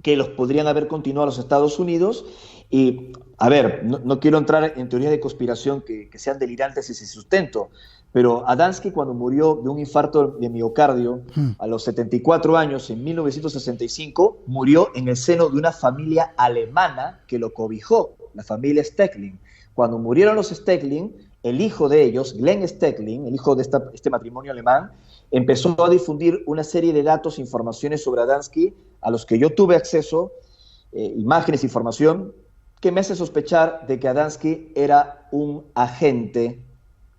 que los podrían haber continuado a los Estados Unidos. Y, a ver, no quiero entrar en teorías de conspiración que sean delirantes y sin sustento, pero Adamski, cuando murió de un infarto de miocardio a los 74 años, en 1965, murió en el seno de una familia alemana que lo cobijó, la familia Steckling. Cuando murieron los Steckling, el hijo de ellos, Glenn Steckling, el hijo de este matrimonio alemán, empezó a difundir una serie de datos e informaciones sobre Adamski a los que yo tuve acceso, imágenes, información, que me hace sospechar de que Adamski era un agente.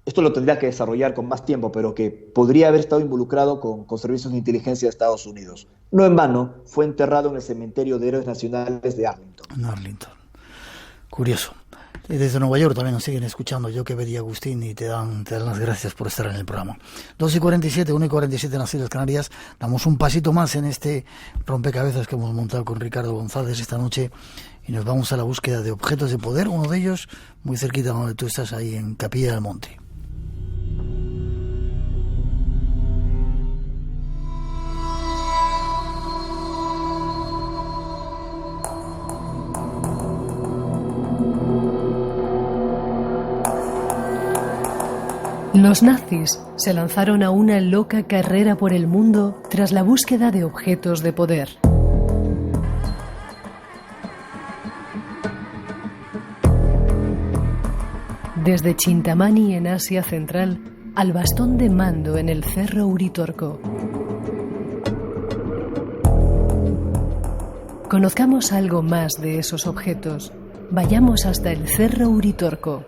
Esto lo tendría que desarrollar con más tiempo, pero que podría haber estado involucrado con servicios de inteligencia de Estados Unidos. No en vano, fue enterrado en el cementerio de héroes nacionales de Arlington. En Arlington. Curioso. Desde Nueva York también nos siguen escuchando. Yo que y Agustín, y te dan las gracias por estar en el programa. 2:47, 1:47 en las Islas Canarias. Damos un pasito más en este rompecabezas que hemos montado con Ricardo González esta noche y nos vamos a la búsqueda de objetos de poder. Uno de ellos muy cerquita donde tú estás, ahí en Capilla del Monte. Los nazis se lanzaron a una loca carrera por el mundo tras la búsqueda de objetos de poder. Desde Chintamani en Asia Central al bastón de mando en el Cerro Uritorco. Conozcamos algo más de esos objetos. Vayamos hasta el Cerro Uritorco.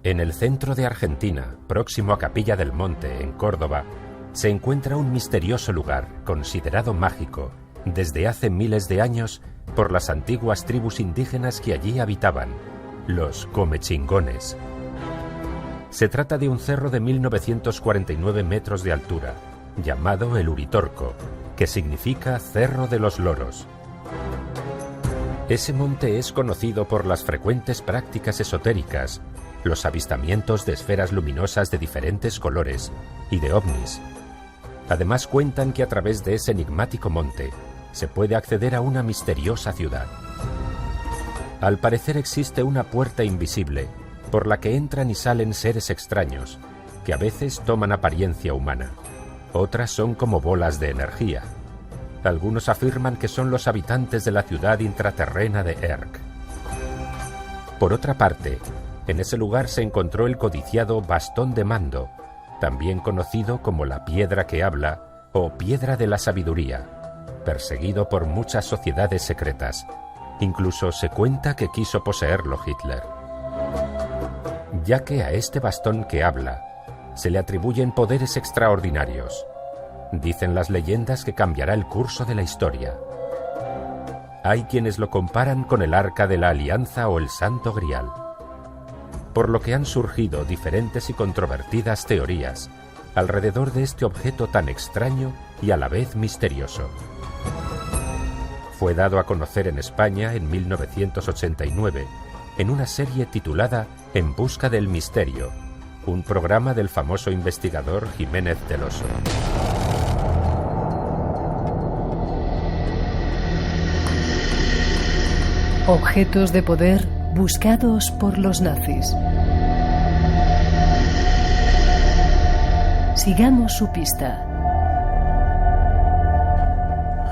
En el centro de Argentina, próximo a Capilla del Monte, en Córdoba, se encuentra un misterioso lugar considerado mágico desde hace miles de años por las antiguas tribus indígenas que allí habitaban, los comechingones. Se trata de un cerro de 1949 metros de altura, llamado el Uritorco, que significa Cerro de los Loros. Ese monte es conocido por las frecuentes prácticas esotéricas, los avistamientos de esferas luminosas de diferentes colores y de ovnis. Además cuentan que a través de ese enigmático monte se puede acceder a una misteriosa ciudad. Al parecer existe una puerta invisible por la que entran y salen seres extraños que a veces toman apariencia humana. Otras son como bolas de energía. Algunos afirman que son los habitantes de la ciudad intraterrena de Erk. Por otra parte, en ese lugar se encontró el codiciado bastón de mando, también conocido como la piedra que habla o piedra de la sabiduría, perseguido por muchas sociedades secretas. Incluso se cuenta que quiso poseerlo Hitler. Ya que a este bastón que habla se le atribuyen poderes extraordinarios. Dicen las leyendas que cambiará el curso de la historia. Hay quienes lo comparan con el Arca de la Alianza o el Santo Grial, por lo que han surgido diferentes y controvertidas teorías alrededor de este objeto tan extraño y a la vez misterioso. Fue dado a conocer en España en 1989 en una serie titulada En busca del misterio, un programa del famoso investigador Jiménez del Oso. Objetos de poder buscados por los nazis. Sigamos su pista.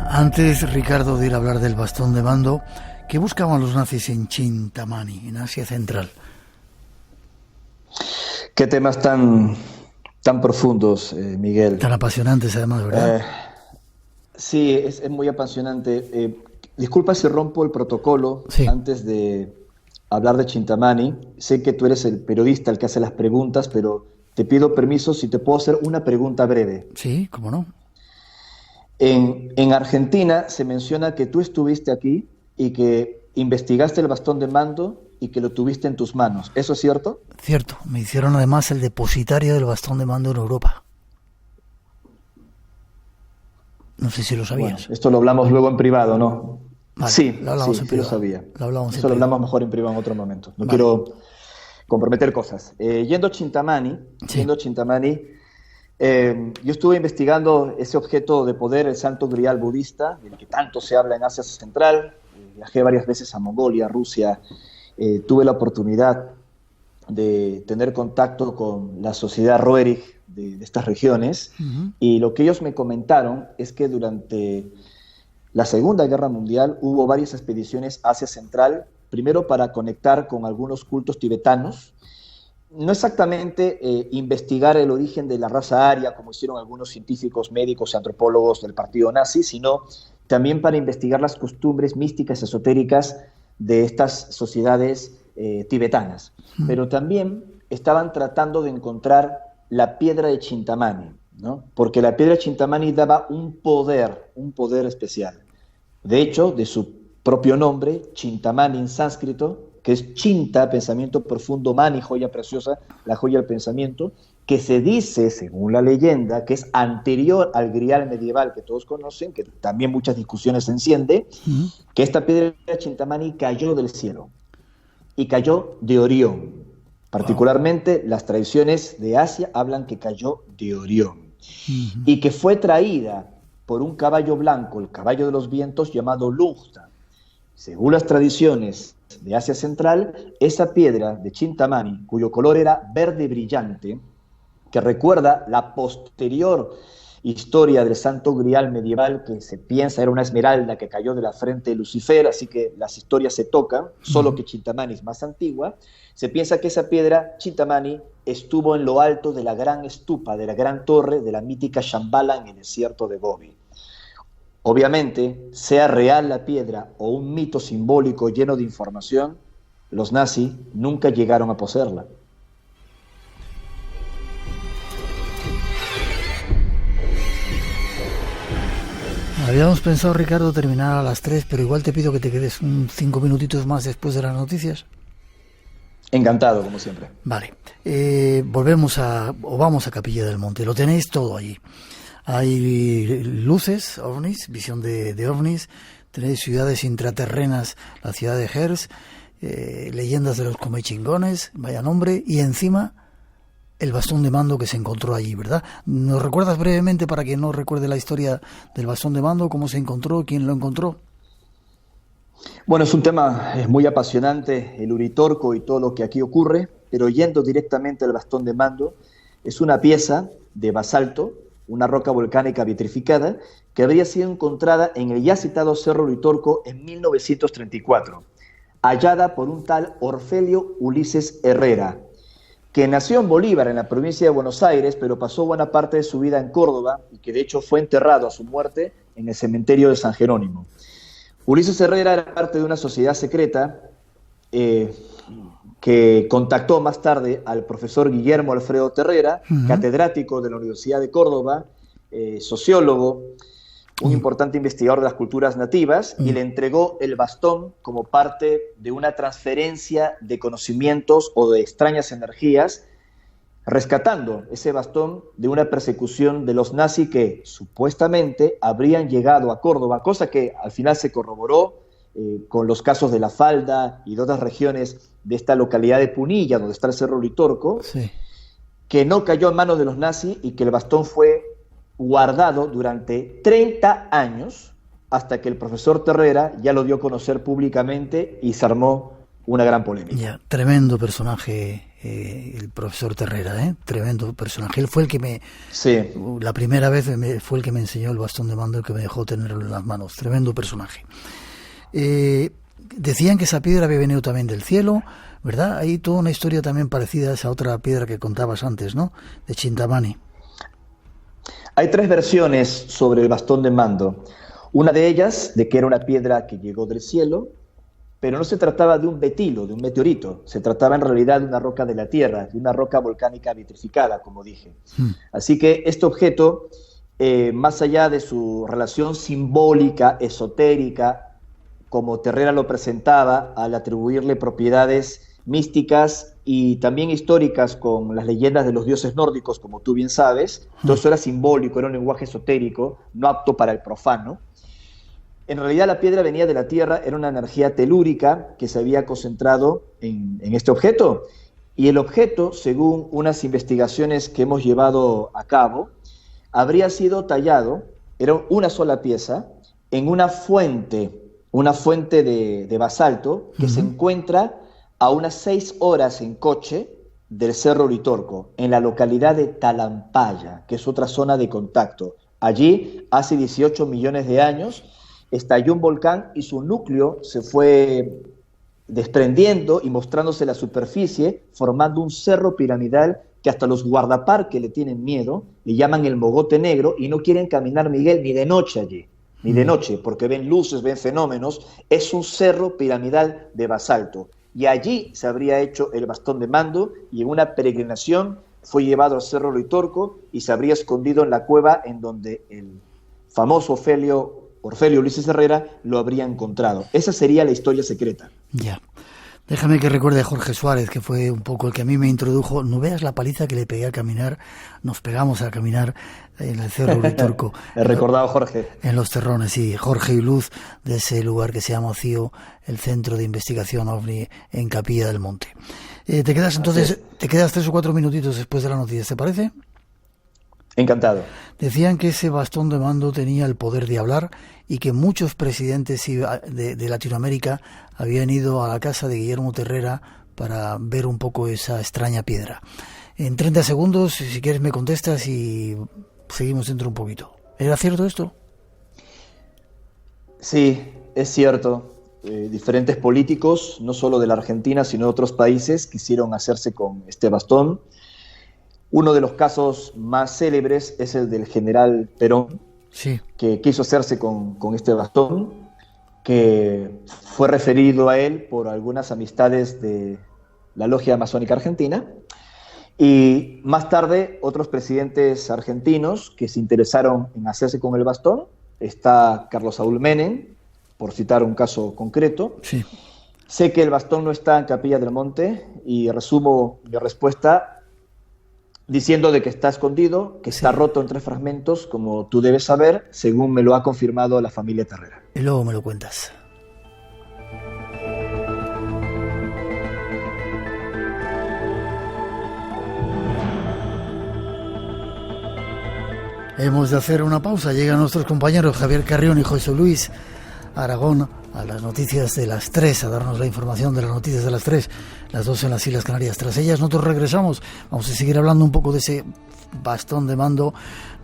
Antes, Ricardo, de ir a hablar del bastón de mando, ¿qué buscaban los nazis en Chintamani, en Asia Central? Qué temas tan profundos, Miguel. Tan apasionantes, además, ¿verdad? Sí, es muy apasionante. Disculpa si rompo el protocolo antes de hablar de Chintamani. Sé que tú eres el periodista el que hace las preguntas, pero te pido permiso si te puedo hacer una pregunta breve. Sí, cómo no. En Argentina se menciona que tú estuviste aquí y que investigaste el bastón de mando y que lo tuviste en tus manos. ¿Eso es cierto? Cierto. Me hicieron además el depositario del bastón de mando en Europa. No sé si lo sabías. Bueno, esto lo hablamos luego en privado, ¿no? Vale, sí, lo hablamos en privado. Lo sabía. Lo hablamos Eso lo hablamos mejor en privado en otro momento. No quiero comprometer cosas. Yendo a Chintamani, yo estuve investigando ese objeto de poder, el Santo Grial budista, del que tanto se habla en Asia Central. Viajé varias veces a Mongolia, Rusia. Tuve la oportunidad de tener contacto con la sociedad Roerich de estas regiones, y lo que ellos me comentaron es que durante la Segunda Guerra Mundial hubo varias expediciones a Asia Central, primero para conectar con algunos cultos tibetanos, no exactamente investigar el origen de la raza aria, como hicieron algunos científicos, médicos y antropólogos del partido nazi, sino también para investigar las costumbres místicas esotéricas de estas sociedades tibetanas. Pero también estaban tratando de encontrar la piedra de Chintamani, ¿no? Porque la piedra de Chintamani daba un poder especial. De hecho, de su propio nombre, Chintamani en sánscrito, que es Chinta, pensamiento profundo, Mani, joya preciosa, la joya del pensamiento, que se dice, según la leyenda, que es anterior al grial medieval que todos conocen, que también muchas discusiones se enciende, que esta piedra de Chintamani cayó del cielo, y cayó de Orión. Particularmente las tradiciones de Asia hablan que cayó de Orión, y que fue traída por un caballo blanco, el caballo de los vientos, llamado Lungta. Según las tradiciones de Asia Central, esa piedra de Chintamani, cuyo color era verde brillante, que recuerda la posterior historia del Santo Grial medieval, que se piensa era una esmeralda que cayó de la frente de Lucifer, así que las historias se tocan, solo que Chintamani es más antigua. Se piensa que esa piedra, Chintamani, estuvo en lo alto de la gran estupa, de la gran torre de la mítica Shambhala en el desierto de Gobi. Obviamente, sea real la piedra o un mito simbólico lleno de información, los nazis nunca llegaron a poseerla. Habíamos pensado, Ricardo, terminar a las 3, pero igual te pido que te quedes 5 minutitos más después de las noticias. Encantado, como siempre. Vale. Vamos a Capilla del Monte. Lo tenéis todo allí. Hay luces, ovnis, visión de ovnis. Tenéis ciudades intraterrenas, la ciudad de Gers, leyendas de los comechingones, vaya nombre, y encima el bastón de mando que se encontró allí, ¿verdad? ¿Nos recuerdas brevemente, para quien no recuerde la historia del bastón de mando, cómo se encontró, quién lo encontró? Bueno, es un tema muy apasionante, el Uritorco y todo lo que aquí ocurre, pero yendo directamente al bastón de mando, es una pieza de basalto, una roca volcánica vitrificada, que habría sido encontrada en el ya citado Cerro Uritorco en 1934, hallada por un tal Orfelio Ulises Herrera, que nació en Bolívar, en la provincia de Buenos Aires, pero pasó buena parte de su vida en Córdoba, y que de hecho fue enterrado a su muerte en el cementerio de San Jerónimo. Ulises Herrera era parte de una sociedad secreta que contactó más tarde al profesor Guillermo Alfredo Terrera, catedrático de la Universidad de Córdoba, sociólogo, un importante investigador de las culturas nativas, y le entregó el bastón como parte de una transferencia de conocimientos o de extrañas energías, rescatando ese bastón de una persecución de los nazis que supuestamente habrían llegado a Córdoba, cosa que al final se corroboró con los casos de La Falda y de otras regiones de esta localidad de Punilla, donde está el Cerro Uritorco, que no cayó en manos de los nazis y que el bastón fue guardado durante 30 años hasta que el profesor Terrera ya lo dio a conocer públicamente y se armó una gran polémica. Ya, tremendo personaje el profesor Terrera, tremendo personaje. Él fue el que la primera vez fue el que me enseñó el bastón de mando, el que me dejó tenerlo en las manos. Tremendo personaje. Decían que esa piedra había venido también del cielo, ¿verdad? Hay toda una historia también parecida a esa otra piedra que contabas antes, ¿no? De Chintamani. Hay 3 versiones sobre el bastón de mando. Una de ellas, de que era una piedra que llegó del cielo, pero no se trataba de un betilo, de un meteorito. Se trataba en realidad de una roca de la tierra, de una roca volcánica vitrificada, como dije. Así que este objeto, más allá de su relación simbólica, esotérica, como Terrera lo presentaba, al atribuirle propiedades místicas y también históricas con las leyendas de los dioses nórdicos, como tú bien sabes, todo eso era simbólico, era un lenguaje esotérico, no apto para el profano. En realidad la piedra venía de la tierra, era una energía telúrica que se había concentrado en este objeto, y el objeto, según unas investigaciones que hemos llevado a cabo, habría sido tallado, era una sola pieza, en una fuente de basalto que se encuentra a unas 6 horas en coche del Cerro Uritorco, en la localidad de Talampaya, que es otra zona de contacto. Allí, hace 18 millones de años, estalló un volcán y su núcleo se fue desprendiendo y mostrándose la superficie, formando un cerro piramidal que hasta los guardaparques le tienen miedo, le llaman el Mogote Negro y no quieren caminar, Miguel, ni de noche allí, ni de noche, porque ven luces, ven fenómenos. Es un cerro piramidal de basalto. Y allí se habría hecho el bastón de mando y en una peregrinación fue llevado al Cerro Uritorco y se habría escondido en la cueva en donde el famoso Orfelio Ulises Herrera lo habría encontrado. Esa sería la historia secreta. Ya. Déjame que recuerde a Jorge Suárez, que fue un poco el que a mí me introdujo. No veas la paliza que le pegué a caminar. Nos pegamos a caminar en el Cerro Uritorco. He recordado, Jorge. En Los Terrones, sí. Jorge y Luz, de ese lugar que se llama CIO, el Centro de Investigación OVNI en Capilla del Monte. Te quedas entonces, te quedas 3 o 4 minutitos después de la noticia, ¿te parece? Encantado. Decían que ese bastón de mando tenía el poder de hablar y que muchos presidentes de Latinoamérica habían ido a la casa de Guillermo Terrera para ver un poco esa extraña piedra. En 30 segundos, si quieres, me contestas y seguimos dentro un poquito. ¿Era cierto esto? Sí, es cierto. Diferentes políticos, no solo de la Argentina, sino de otros países, quisieron hacerse con este bastón. Uno de los casos más célebres es el del general Perón, sí, que quiso hacerse con este bastón, que fue referido a él por algunas amistades de la Logia Masónica Argentina, y más tarde otros presidentes argentinos que se interesaron en hacerse con el bastón. Está Carlos Saúl Menem, por citar un caso concreto. Sí. Sé que el bastón no está en Capilla del Monte y resumo mi respuesta diciendo de que está escondido, que está roto en 3 fragmentos, como tú debes saber, según me lo ha confirmado la familia Terrera. Y luego me lo cuentas. Hemos de hacer una pausa. Llegan nuestros compañeros Javier Carrión y José Luis Aragón a las noticias de las 3, a darnos la información de las noticias de las 3, las 2 en las Islas Canarias. Tras ellas nosotros regresamos, vamos a seguir hablando un poco de ese bastón de mando.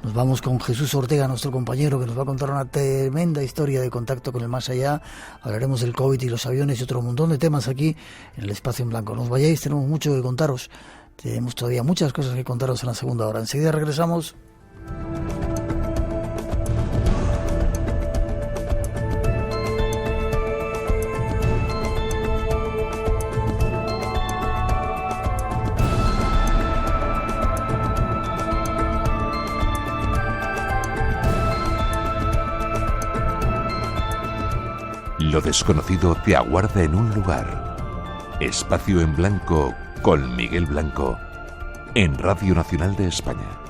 Nos vamos con Jesús Ortega, nuestro compañero, que nos va a contar una tremenda historia de contacto con el más allá. Hablaremos del COVID y los aviones y otro montón de temas aquí en el Espacio en Blanco. No os vayáis, tenemos mucho que contaros, tenemos todavía muchas cosas que contaros en la segunda hora. Enseguida regresamos. Lo desconocido te aguarda en un lugar. Espacio en Blanco con Miguel Blanco en Radio Nacional de España.